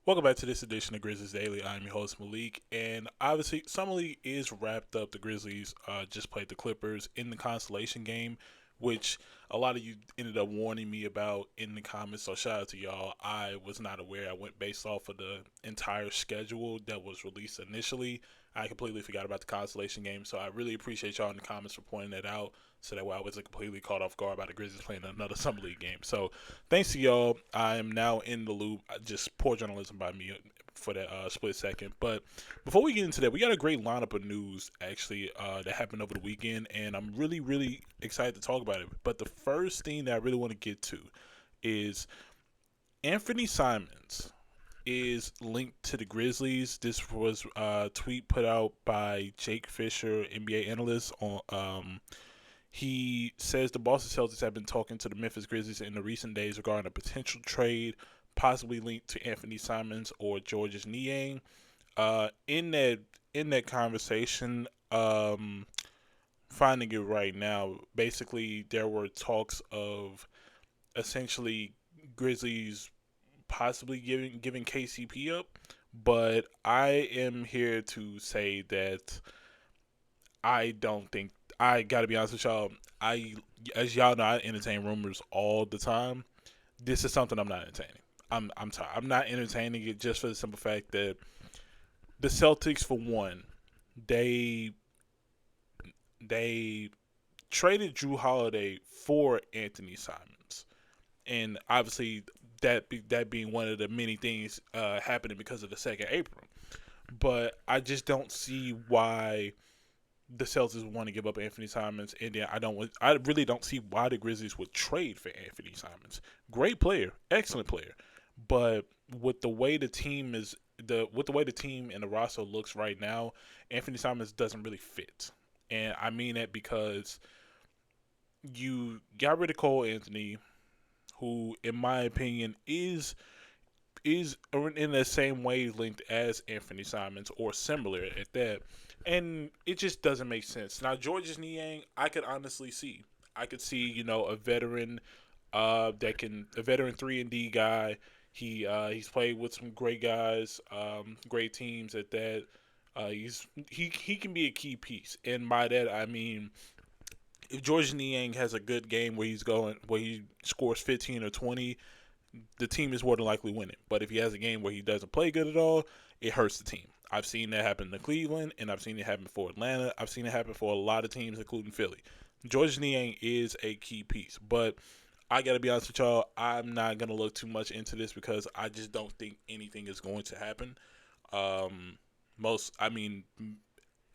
Welcome back to this edition of Grizzlies Daily. I'm your host Malik, and obviously Summer League is wrapped up. The Grizzlies just played the Clippers in the consolation game, which a lot of you ended up warning me about in the comments. So shout out to y'all. I was not aware. I went based off of the entire schedule that was released initially. I completely forgot about the consolation game, so I really appreciate y'all in the comments for pointing that out. So that way I wasn't completely caught off guard by the Grizzlies playing another Summer League game. So thanks to y'all. I am now in the loop. Just poor journalism by me for that split second. But before we get into that, we got a great lineup of news actually that happened over the weekend, and I'm really, really excited to talk about it. But the first thing that I really want to get to is Anthony Simons is linked to the Grizzlies. This was a tweet put out by Jake Fisher, NBA analyst, on he says the Boston Celtics have been talking to the Memphis Grizzlies in the recent days regarding a potential trade, possibly linked to Anthony Simons or Georges Niang. In that conversation, finding it right now, basically there were talks of essentially Grizzlies possibly giving KCP up, but I am here to say that I don't think I gotta be honest with y'all. I as y'all know, I entertain rumors all the time. This is something I'm not entertaining. I'm tired. I'm not entertaining it just for the simple fact that the Celtics, for one, they they traded Drew Holiday for Anthony Simons, and obviously that being one of the many things happening because of the second April. But I just don't see why the Celtics want to give up Anthony Simons, and then I really don't see why the Grizzlies would trade for Anthony Simons. Great player, excellent player, but with the way the team is with the way the team and the roster looks right now, Anthony Simons doesn't really fit, and I mean that because you got rid of Cole Anthony, who, in my opinion, is in the same wavelength as Anthony Simons or similar at that. And it just doesn't make sense. Now Georges Niang, I could honestly see. I could see, a veteran a veteran 3-and-D guy. He's played with some great guys, great teams at that. He can be a key piece. And by that I mean if Georges Niang has a good game where he scores 15 or 20, the team is more than likely winning. But if he has a game where he doesn't play good at all, it hurts the team. I've seen that happen to Cleveland, and I've seen it happen for Atlanta. I've seen it happen for a lot of teams, including Philly. George Niang is a key piece, but I got to be honest with y'all, I'm not going to look too much into this because I just don't think anything is going to happen. Um, I mean,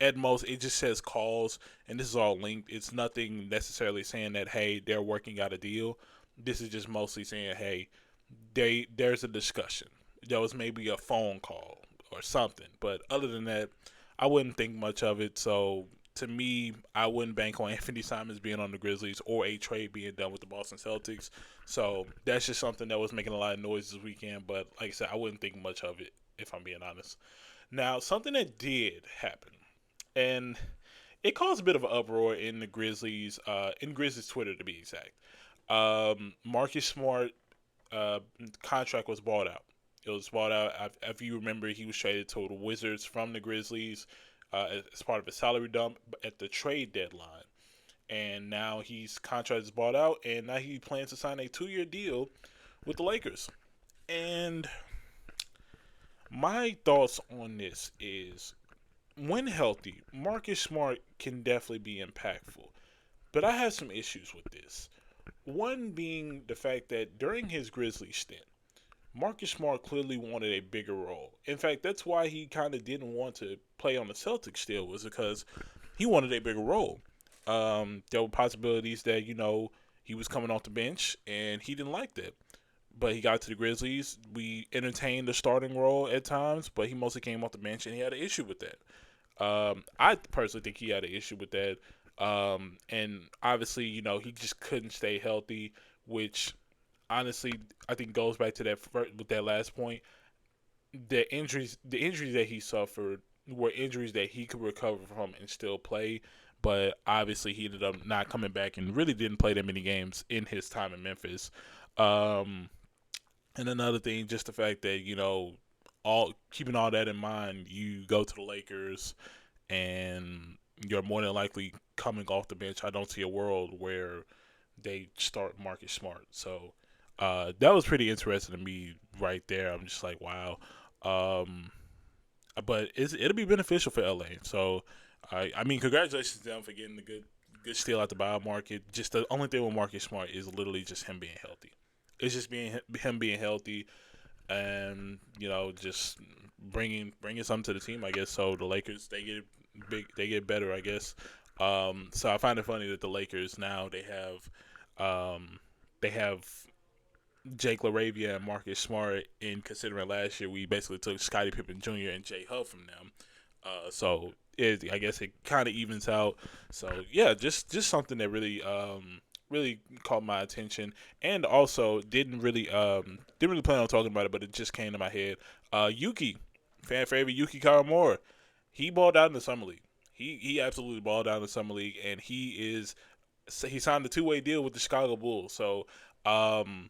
at most, it just says calls, and this is all linked. It's nothing necessarily saying that, hey, they're working out a deal. This is just mostly saying, hey, there's a discussion. There was maybe a phone call or something, but other than that, I wouldn't think much of it. So to me, I wouldn't bank on Anthony Simons being on the Grizzlies or a trade being done with the Boston Celtics. So that's just something that was making a lot of noise this weekend. But like I said, I wouldn't think much of it if I'm being honest. Now, something that did happen, and it caused a bit of an uproar in Grizzlies Twitter to be exact. Marcus Smart contract was bought out. It was bought out. If you remember, he was traded to the Wizards from the Grizzlies as part of a salary dump at the trade deadline. And now his contract is bought out, and now he plans to sign a 2-year deal with the Lakers. And my thoughts on this is, when healthy, Marcus Smart can definitely be impactful. But I have some issues with this. One being the fact that during his Grizzlies stint, Marcus Smart clearly wanted a bigger role. In fact, that's why he kind of didn't want to play on the Celtics still, was because he wanted a bigger role. There were possibilities that, he was coming off the bench and he didn't like that. But he got to the Grizzlies. We entertained the starting role at times, but he mostly came off the bench and he had an issue with that. I personally think he had an issue with that. And obviously, he just couldn't stay healthy, which honestly I think goes back to with that last point. The injuries that he suffered were injuries that he could recover from and still play. But obviously, he ended up not coming back and really didn't play that many games in his time in Memphis. And another thing, just the fact that keeping all that in mind, you go to the Lakers and you're more than likely coming off the bench. I don't see a world where they start Marcus Smart. So that was pretty interesting to me right there. I'm just like, wow. Um, but it'll be beneficial for LA. So I mean, congratulations to them for getting the good steal out the buyout market. Just the only thing with Marcus Smart is literally just him being healthy. It's just him being healthy, and just bringing something to the team, I guess. So the Lakers, they get better, I guess. So I find it funny that the Lakers now they have Jake LaRavia and Marcus Smart. In considering last year we basically took Scottie Pippen Jr. and Jay Huff from them. So I guess it kind of evens out. So yeah, just something that really caught my attention, and also didn't really plan on talking about it, but it just came to my head. Yuki, fan favorite Yuki Kawamura, he balled out in the summer league. He absolutely balled out in the summer league, and he signed a 2-way deal with the Chicago Bulls. So I'm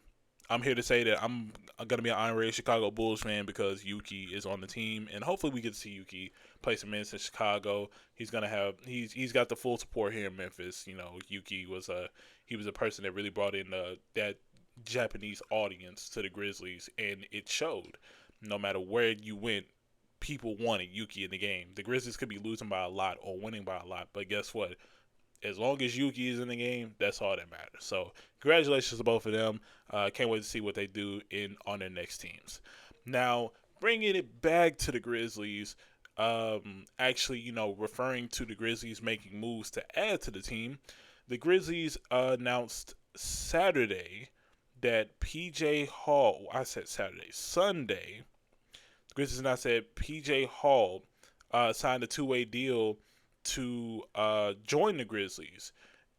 here to say that I'm gonna be an honorary Chicago Bulls fan because Yuki is on the team, and hopefully we get to see Yuki play some minutes in Chicago. He's got the full support here in Memphis. Yuki was a person that really brought in that Japanese audience to the Grizzlies, and it showed. No matter where you went, people wanted Yuki in the game. The Grizzlies could be losing by a lot or winning by a lot, but guess what? As long as Yuki is in the game, that's all that matters. So congratulations to both of them. Can't wait to see what they do on their next teams. Now, bringing it back to the Grizzlies, actually, referring to the Grizzlies making moves to add to the team, the Grizzlies announced Saturday that PJ Hall, I said Saturday, Sunday, the Grizzlies announced that PJ Hall signed a 2-way deal to join the Grizzlies.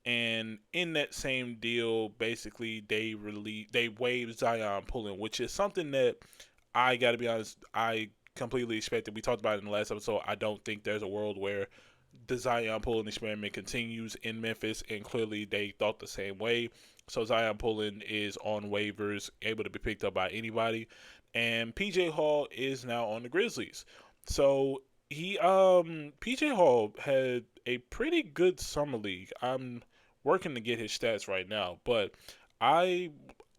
And in that same deal, basically they waived Zion Pulling, which is something that I got to be honest, I completely expected. We talked about it in the last episode. I don't think there's a world where the Zion Pulling experiment continues in Memphis, and clearly they thought the same way. So Zion Pulling is on waivers, able to be picked up by anybody, and PJ Hall is now on the Grizzlies. So PJ Hall had a pretty good summer league. I'm working to get his stats right now, but I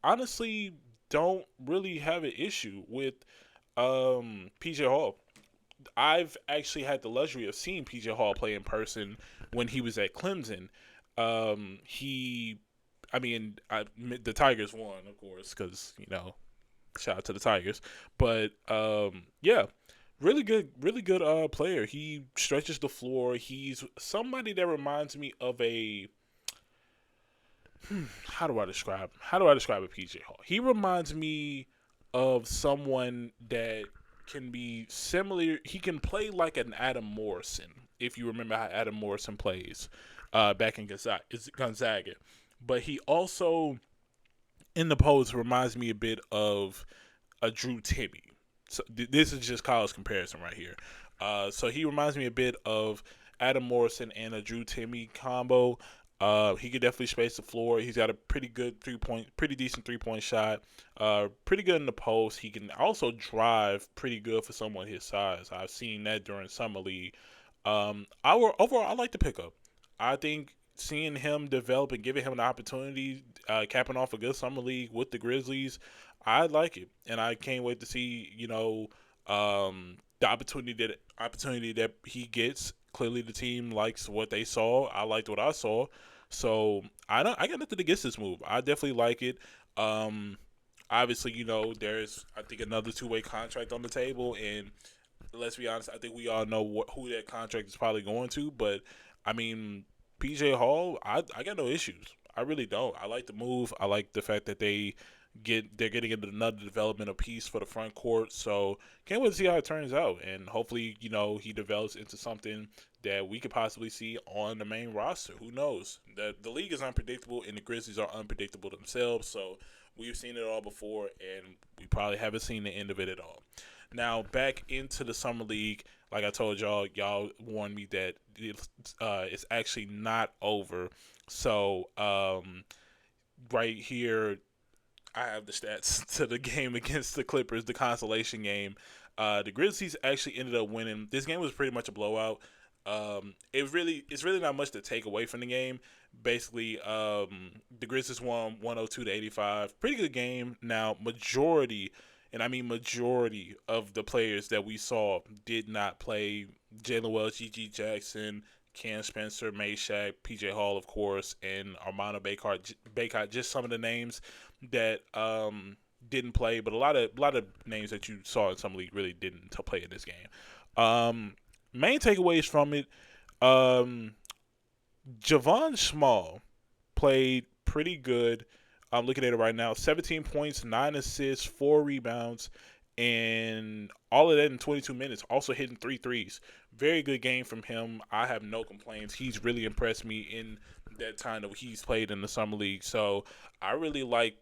honestly don't really have an issue with PJ Hall. I've actually had the luxury of seeing PJ Hall play in person when he was at Clemson. The Tigers won, of course, because shout out to the Tigers. But yeah, really good player. He stretches the floor. He's somebody that reminds me of a how do I describe a PJ Hall? He reminds me of someone that can be similar. He can play like an Adam Morrison, if you remember how Adam Morrison plays back in Gonzaga. But he also, in the post, reminds me a bit of a Drew Timmy. So this is just college comparison right here. So he reminds me a bit of Adam Morrison and a Drew Timmy combo. He could definitely space the floor. He's got a pretty decent 3-point shot. Pretty good in the post. He can also drive pretty good for someone his size. I've seen that during summer league. Overall, I like the pickup. I think seeing him develop and giving him an opportunity, capping off a good summer league with the Grizzlies, I like it, and I can't wait to see the opportunity that he gets. Clearly, the team likes what they saw. I liked what I saw, so I got nothing against this move. I definitely like it. Obviously, there's I think another 2-way contract on the table, and let's be honest, I think we all know who that contract is probably going to. But I mean, PJ Hall, I got no issues. I really don't. I like the move. I like the fact that they're getting into another developmental piece for the front court. So can't wait to see how it turns out, and hopefully he develops into something that we could possibly see on the main roster. Who knows? The league is unpredictable, and the Grizzlies are unpredictable themselves. So we've seen it all before, and we probably haven't seen the end of it at all. Now back into the summer league. Like I told y'all warned me that it's actually not over. So right here, I have the stats to the game against the Clippers, the consolation game. The Grizzlies actually ended up winning. This game was pretty much a blowout. It's really not much to take away from the game. Basically, the Grizzlies won 102 to 85. Pretty good game. Now, majority, and I mean majority of the players that we saw did not play. Jalen Wells, G.G. Jackson, Cam Spencer, Meshack, P.J. Hall, of course, and Armando Baycott. Just some of the names that didn't play, but a lot of names that you saw in some league really didn't play in this game. Main takeaways from it: um, Javon Small played pretty good. I'm looking at it right now: 17 points, 9 assists, 4 rebounds, and all of that in 22 minutes. Also hitting three threes. Very good game from him. I have no complaints. He's really impressed me in that time that he's played in the summer league. So I really I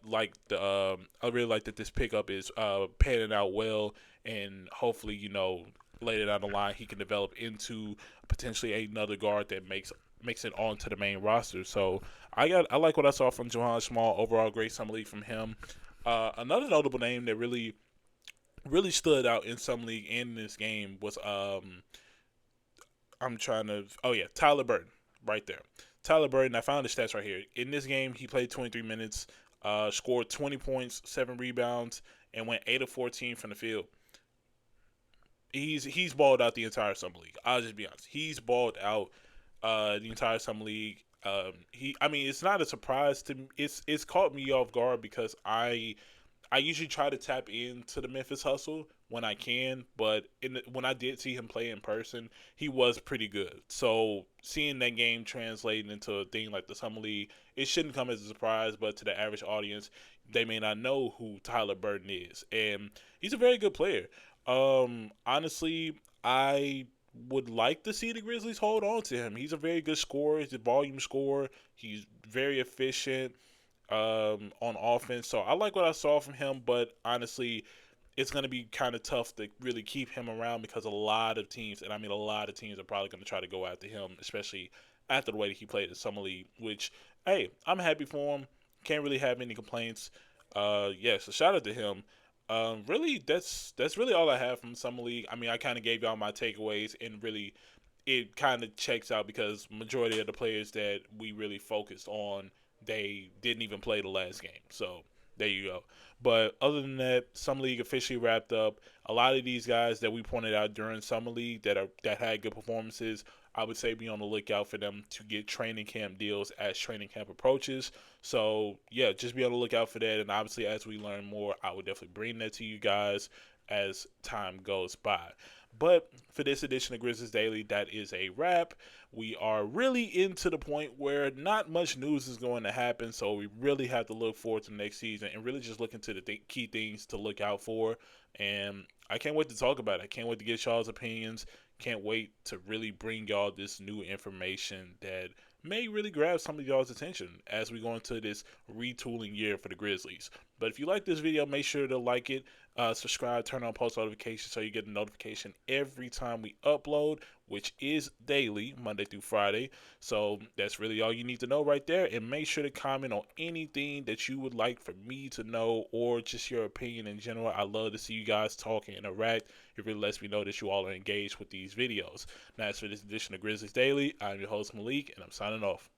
really like that this pickup is panning out well, and hopefully later down the line he can develop into potentially another guard that makes it onto the main roster. So I like what I saw from Johan Small. Overall, great summer league from him. Another notable name that really stood out in summer league and in this game was Tyler Burton right there. Tyler Burton, I found the stats right here. In this game, he played 23 minutes, scored 20 points, 7 rebounds, and went 8 of 14 from the field. He's balled out the entire summer league. I'll just be honest. He's balled out the entire summer league. I mean, it's not a surprise to me. It's caught me off guard because I usually try to tap into the Memphis hustle when I can, but when I did see him play in person, he was pretty good. So seeing that game translating into a thing like the Summer League, it shouldn't come as a surprise, but to the average audience, they may not know who Tyler Burton is. And he's a very good player. Honestly, I would like to see the Grizzlies hold on to him. He's a very good scorer. He's a volume scorer. He's very efficient on offense. So I like what I saw from him, but honestly, it's going to be kind of tough to really keep him around because a lot of teams, and I mean a lot of teams, are probably going to try to go after him, especially after the way that he played in Summer League, which, hey, I'm happy for him. Can't really have any complaints. So shout out to him. Really, that's really all I have from Summer League. I mean, I kind of gave y'all my takeaways, and really, it kind of checks out because majority of the players that we really focused on, they didn't even play the last game. So there you go. But other than that, Summer League officially wrapped up. A lot of these guys that we pointed out during Summer League that had good performances, I would say be on the lookout for them to get training camp deals as training camp approaches. So yeah, just be on the lookout for that. And obviously, as we learn more, I would definitely bring that to you guys as time goes by. But for this edition of Grizzlies Daily, that is a wrap. We are really into the point where not much news is going to happen, so we really have to look forward to the next season and really just look into the key things to look out for. And I can't wait to talk about it. I can't wait to get y'all's opinions. Can't wait to really bring y'all this new information that may really grab some of y'all's attention as we go into this retooling year for the Grizzlies. But if you like this video, make sure to like it, subscribe, turn on post notifications so you get a notification every time we upload, which is daily, Monday through Friday. So that's really all you need to know right there. And make sure to comment on anything that you would like for me to know or just your opinion in general. I love to see you guys talk and interact. It really lets me know that you all are engaged with these videos. Now, as for this edition of Grizzlies Daily, I'm your host, Malik, and I'm signing off.